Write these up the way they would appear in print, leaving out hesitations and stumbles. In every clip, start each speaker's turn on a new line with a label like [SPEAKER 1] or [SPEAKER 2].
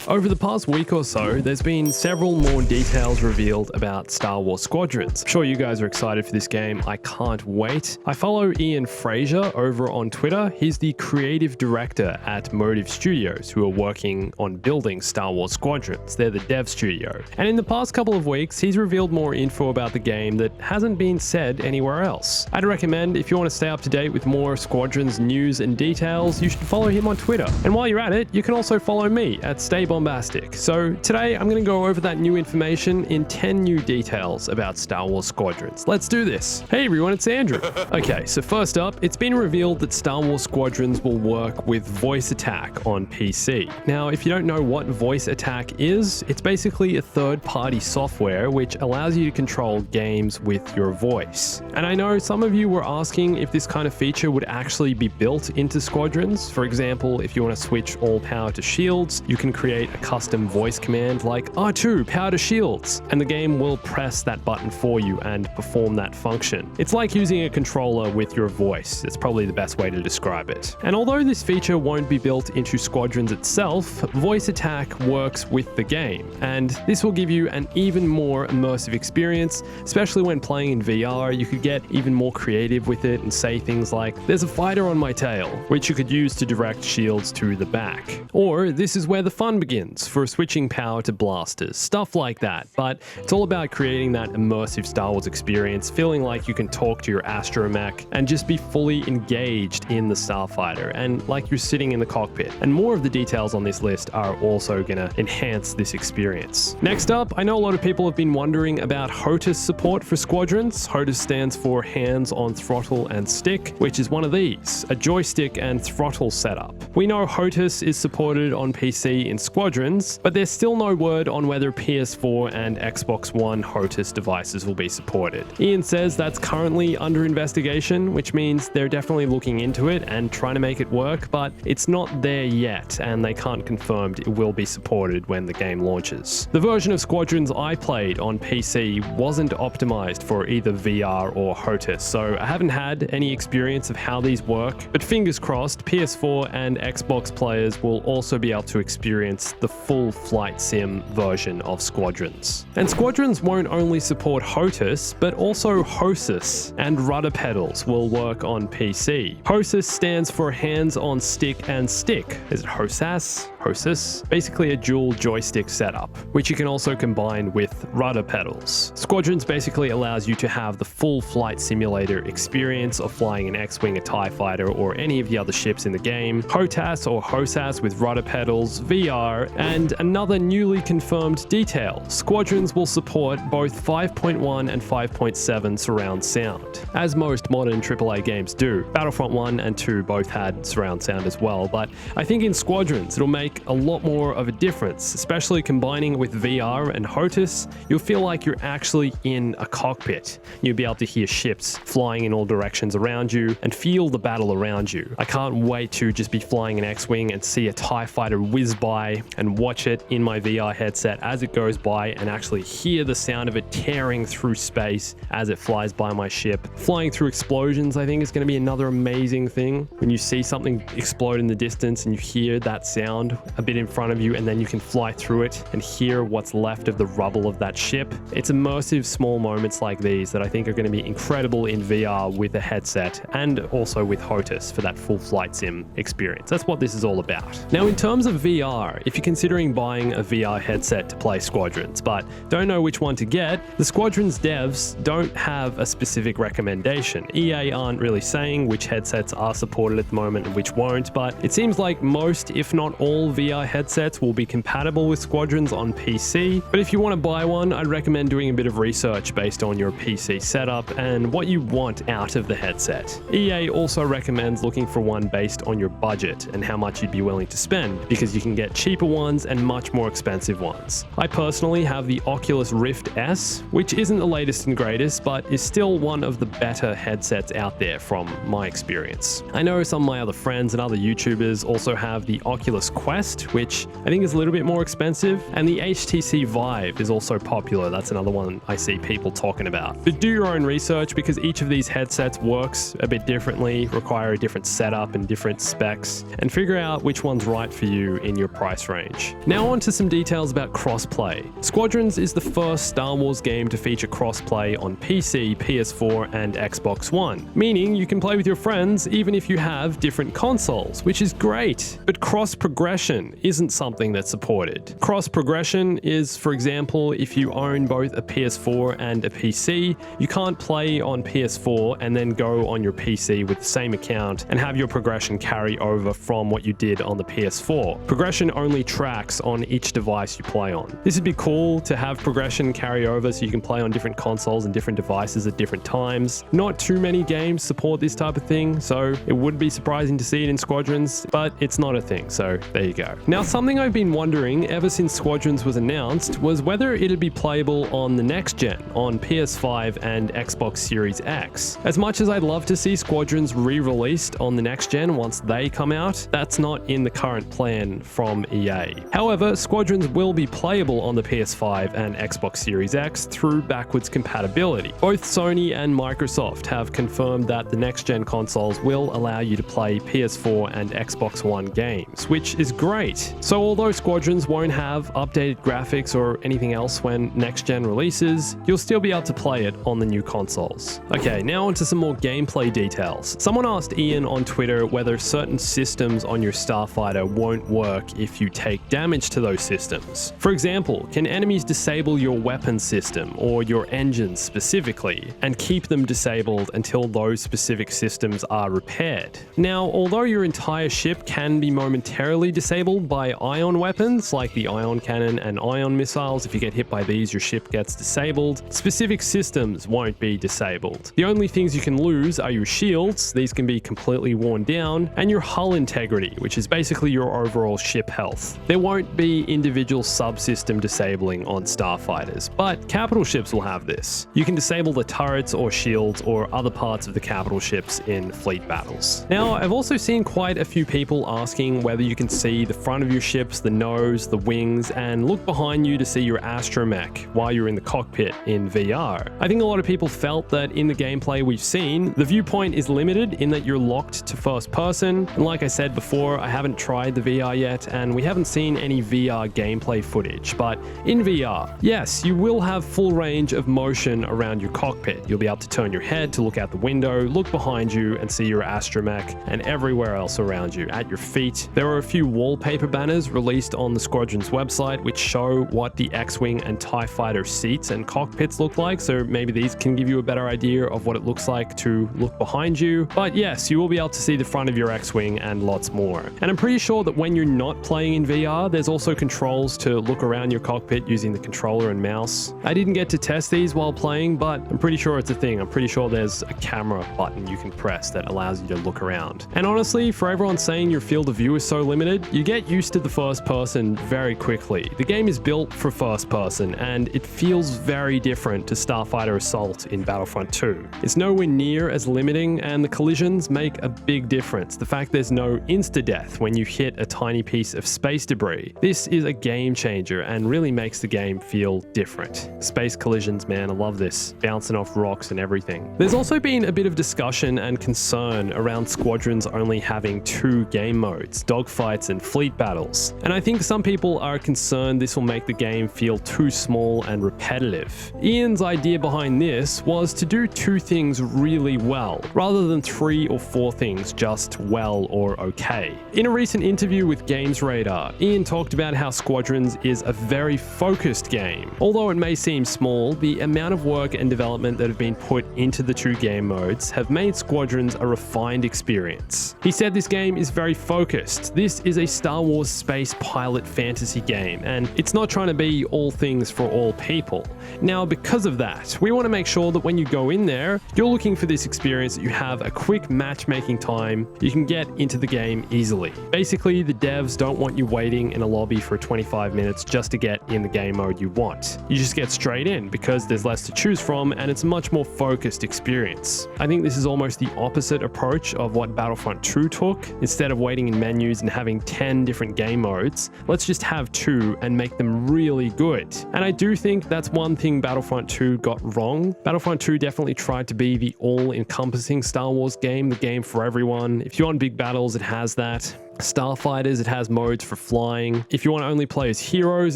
[SPEAKER 1] Over the past week or so, there's been several more details revealed about Star Wars Squadrons. I'm sure you guys are excited for this game. I can't wait. I follow Ian Fraser over on Twitter. He's the creative director at Motive Studios, who are working on building Star Wars Squadrons. They're the dev studio. And in the past couple of weeks, he's revealed more info about the game that hasn't been said anywhere else. I'd recommend, if you want to stay up to date with more Squadrons news and details, you should follow him on Twitter. And while you're at it, you can also follow me at Bombastic. So today I'm going to go over that new information in 10 new details about Star Wars Squadrons. Let's do this. Hey everyone, it's Andrew. Okay, so first up, it's been revealed that Star Wars Squadrons will work with VoiceAttack on PC. Now, if you don't know what VoiceAttack is, it's basically a third-party software which allows you to control games with your voice. And I know some of you were asking if this kind of feature would actually be built into Squadrons. For example, if you want to switch all power to shields, you can create a custom voice command like R2 power to shields, and the game will press that button for you and perform that function. It's like using a controller with your voice. It's probably the best way to describe it. And although this feature won't be built into Squadrons itself, VoiceAttack works with the game, and this will give you an even more immersive experience, especially when playing in VR. You could get even more creative with it and say things like, "There's a fighter on my tail," which you could use to direct shields to the back. Or, "This is where the fun begins," for switching power to blasters, stuff like that. But it's all about creating that immersive Star Wars experience, feeling like you can talk to your astromech and just be fully engaged in the starfighter and like you're sitting in the cockpit. And more of the details on this list are also going to enhance this experience. Next up, I know a lot of people have been wondering about HOTAS support for Squadrons. HOTAS stands for Hands on Throttle and Stick, which is one of these, a joystick and throttle setup. We know HOTAS is supported on PC in Squadrons, but there's still no word on whether PS4 and Xbox One HOTAS devices will be supported. Ian says that's currently under investigation, which means they're definitely looking into it and trying to make it work, but it's not there yet, and they can't confirm it will be supported when the game launches. The version of Squadrons I played on PC wasn't optimized for either VR or HOTAS, so I haven't had any experience of how these work, but fingers crossed, PS4 and Xbox players will also be able to experience the full flight sim version of Squadrons. And Squadrons won't only support HOTAS, but also HOSAS, and rudder pedals will work on PC. HOSAS stands for Hands on Stick and Stick. Is it HOSAS? HOSAS? Basically a dual joystick setup, which you can also combine with rudder pedals. Squadrons basically allows you to have the full flight simulator experience of flying an X-Wing, a TIE fighter, or any of the other ships in the game. HOTAS or HOSAS with rudder pedals, VR, and another newly confirmed detail. Squadrons will support both 5.1 and 5.7 surround sound, as most modern AAA games do. Battlefront 1 and 2 both had surround sound as well, but I think in Squadrons it'll make a lot more of a difference, especially combining with VR and HOTAS. You'll feel like you're actually in a cockpit. You'll be able to hear ships flying in all directions around you and feel the battle around you. I can't wait to just be flying an X-Wing and see a TIE fighter whiz by and watch it in my VR headset as it goes by and actually hear the sound of it tearing through space as it flies by my ship. Flying through explosions, I think, is going to be another amazing thing. When you see something explode in the distance and you hear that sound a bit in front of you, and then you can fly through it and hear what's left of the rubble of that ship. It's immersive small moments like these that I think are going to be incredible in VR with a headset and also with HOTAS for that full flight sim experience. That's what this is all about. Now, in terms of VR, if you're considering buying a VR headset to play Squadrons but don't know which one to get, the Squadrons devs don't have a specific recommendation. EA aren't really saying which headsets are supported at the moment and which won't, but it seems like most, if not all, VR headsets will be compatible with Squadrons on PC. But if you want to buy one, I'd recommend doing a bit of research based on your PC setup and what you want out of the headset. EA also recommends looking for one based on your budget and how much you'd be willing to spend, because you can get cheaper ones and much more expensive ones. I personally have the Oculus Rift S, which isn't the latest and greatest, but is still one of the better headsets out there from my experience. I know some of my other friends and other YouTubers also have the Oculus Quest, Quest, which I think is a little bit more expensive, and the HTC Vive is also popular. That's another one I see people talking about. But do your own research, because each of these headsets works a bit differently, require a different setup and different specs, and figure out which one's right for you in your price range. Now on to some details about crossplay. Squadrons is the first Star Wars game to feature crossplay on PC, PS4 and Xbox One, meaning you can play with your friends even if you have different consoles, which is great. But cross progression isn't something that's supported. Cross progression is, for example, if you own both a PS4 and a PC, you can't play on PS4 and then go on your PC with the same account and have your progression carry over from what you did on the PS4. Progression only tracks on each device you play on. This would be cool to have progression carry over so you can play on different consoles and different devices at different times. Not too many games support this type of thing, so it would be surprising to see it in Squadrons, but it's not a thing, so there you go. Now, something I've been wondering ever since Squadrons was announced was whether it'd be playable on the next gen, on PS5 and Xbox Series X. As much as I'd love to see Squadrons re-released on the next gen once they come out, that's not in the current plan from EA. However, Squadrons will be playable on the PS5 and Xbox Series X through backwards compatibility. Both Sony and Microsoft have confirmed that the next gen consoles will allow you to play PS4 and Xbox One games, which is great. So although Squadrons won't have updated graphics or anything else when next gen releases, you'll still be able to play it on the new consoles. Okay, now onto some more gameplay details. Someone asked Ian on Twitter whether certain systems on your starfighter won't work if you take damage to those systems. For example, can enemies disable your weapon system or your engines specifically and keep them disabled until those specific systems are repaired? Now, although your entire ship can be momentarily disabled by ion weapons like the ion cannon and ion missiles, if you get hit by these, your ship gets disabled, specific systems won't be disabled. The only things you can lose are your shields, these can be completely worn down, and your hull integrity, which is basically your overall ship health. There won't be individual subsystem disabling on starfighters, but capital ships will have this. You can disable the turrets or shields or other parts of the capital ships in fleet battles. Now, I've also seen quite a few people asking whether you can see the front of your ships, the nose, the wings, and look behind you to see your astromech while you're in the cockpit in VR. I think a lot of people felt that in the gameplay we've seen, the viewpoint is limited in that you're locked to first person, and like I said before, I haven't tried the VR yet, and we haven't seen any VR gameplay footage, but in VR, yes, you will have full range of motion around your cockpit. You'll be able to turn your head to look out the window, look behind you, and see your astromech, and everywhere else around you, at your feet. There are a few wallpaper banners released on the Squadrons website which show what the X-Wing and TIE Fighter seats and cockpits look like, so maybe these can give you a better idea of what it looks like to look behind you. But yes, you will be able to see the front of your X-Wing and lots more. And I'm pretty sure that when you're not playing in VR, there's also controls to look around your cockpit using the controller and mouse. I didn't get to test these while playing, but I'm pretty sure it's a thing. I'm pretty sure there's a camera button you can press that allows you to look around. And honestly, for everyone saying your field of view is so limited, you get used to the first person very quickly. The game is built for first person, and it feels very different to Starfighter Assault in Battlefront 2. It's nowhere near as limiting, and the collisions make a big difference. The fact there's no insta-death when you hit a tiny piece of space debris. This is a game changer and really makes the game feel different. Space collisions, man, I love this. Bouncing off rocks and everything. There's also been a bit of discussion and concern around Squadrons only having two game modes, dogfights and fleet battles. And I think some people are concerned this will make the game feel too small and repetitive. Ian's idea behind this was to do two things really well, rather than three or four things just well or okay. In a recent interview with Games Radar, Ian talked about how Squadrons is a very focused game. Although it may seem small, the amount of work and development that have been put into the two game modes have made Squadrons a refined experience. He said this game is very focused. This is a Star Wars space pilot fantasy game, and it's not trying to be all things for all people. Now, because of that, we want to make sure that when you go in there, you're looking for this experience that you have a quick matchmaking time, you can get into the game easily. Basically, the devs don't want you waiting in a lobby for 25 minutes just to get in the game mode you want. You just get straight in because there's less to choose from and it's a much more focused experience. I think this is almost the opposite approach of what Battlefront 2 took. Instead of waiting in menus and having 10 10 different game modes. Let's just have 2 and make them really good. And I do think that's one thing Battlefront 2 got wrong. Battlefront 2 definitely tried to be the all-encompassing Star Wars game, the game for everyone. If you want big battles, it has that. Starfighters, it has modes for flying. If you want to only play as heroes,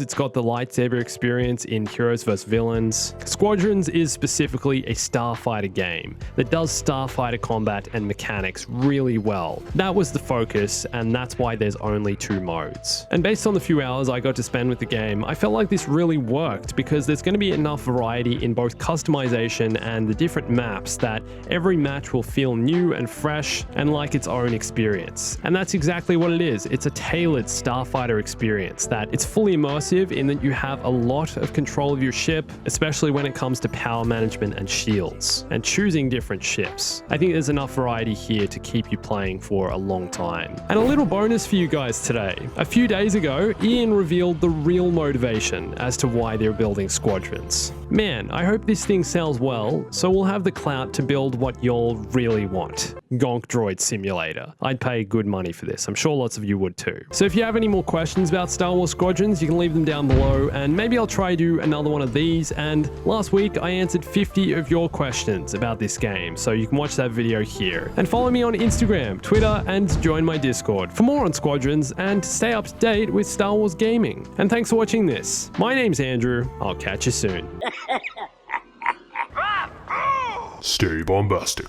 [SPEAKER 1] it's got the lightsaber experience in Heroes vs Villains. Squadrons is specifically a starfighter game that does starfighter combat and mechanics really well. That was the focus, and that's why there's only 2 modes. And based on the few hours I got to spend with the game, I felt like this really worked because there's going to be enough variety in both customization and the different maps that every match will feel new and fresh and like its own experience. And that's exactly what it is. It's a tailored starfighter experience that it's fully immersive in that you have a lot of control of your ship, especially when it comes to power management and shields and choosing different ships. I think there's enough variety here to keep you playing for a long time. And a little bonus for you guys today. A few days ago, Ian revealed the real motivation as to why they're building Squadrons. Man, I hope this thing sells well, so we'll have the clout to build what y'all really want. Gonk Droid Simulator. I'd pay good money for this. I'm sure lots of you would too. So if you have any more questions about Star Wars Squadrons, you can leave them down below, and maybe I'll try to do another one of these. And last week, I answered 50 of your questions about this game, so you can watch that video here. And follow me on Instagram, Twitter, and join my Discord for more on Squadrons and to stay up to date with Star Wars gaming. And thanks for watching this. My name's Andrew. I'll catch you soon.
[SPEAKER 2] Stay bombastic.